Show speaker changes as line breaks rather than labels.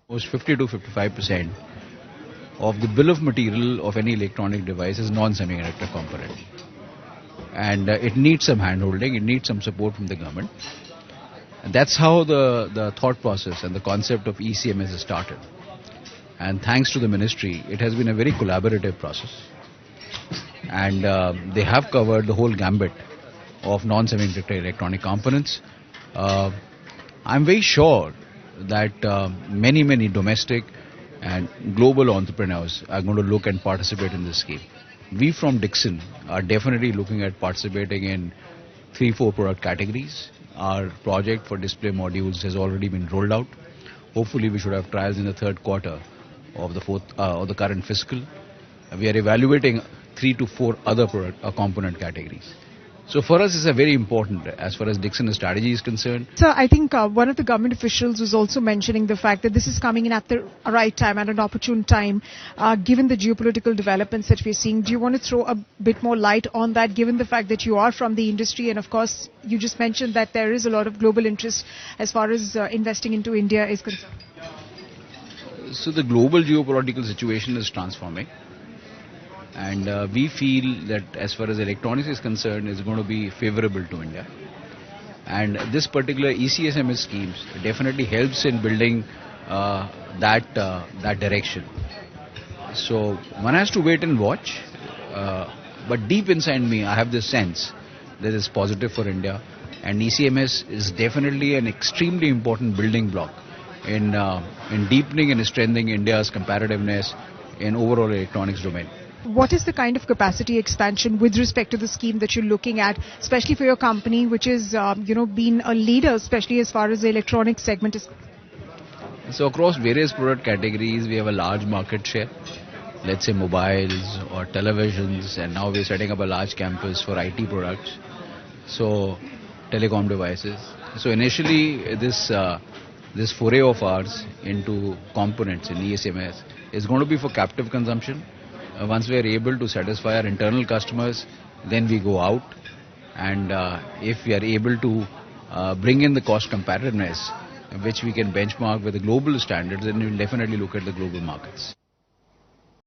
Almost 50 to 55% of the bill of material of any electronic device is non-semiconductor component. And it needs some handholding, it needs some support from the government. And that's how the thought process and the concept of ECMS has started. And thanks to the ministry, it has been a very collaborative process. And they have covered the whole gambit of non-semiconductor electronic components. I'm very sure that many domestic and global entrepreneurs are going to look and participate in this scheme. We from Dixon are definitely looking at participating in 3-4 product categories. Our project for display modules has already been rolled out. Hopefully we should have trials in the third quarter of the current fiscal. We are evaluating 3 to 4 other component categories. So for us, it's a very important as far as Dixon's strategy is concerned.
Sir, I think one of the government officials was also mentioning the fact that this is coming in at the right time, at an opportune time, given the geopolitical developments that we're seeing. Do you want to throw a bit more light on that, given the fact that you are from the industry, and of course, you just mentioned that there is a lot of global interest as far as investing into India is concerned?
So the global geopolitical situation is transforming. And we feel that as far as electronics is concerned, is going to be favorable to India. And this particular ECSMS schemes definitely helps in building that direction. So one has to wait and watch. But deep inside me, I have this sense that it's positive for India. And ECMS is definitely an extremely important building block in deepening and strengthening India's competitiveness in overall electronics domain.
What is the kind of capacity expansion with respect to the scheme that you're looking at, especially for your company, which is, been a leader, especially as far as the electronics segment is?
So across various product categories, we have a large market share. Let's say mobiles or televisions, and now we're setting up a large campus for IT products. So telecom devices. So initially, this foray of ours into components in ECMS is going to be for captive consumption. Once we are able to satisfy our internal customers, then we go out, and if we are able to bring in the cost competitiveness, which we can benchmark with the global standards, then we will definitely look at the global markets.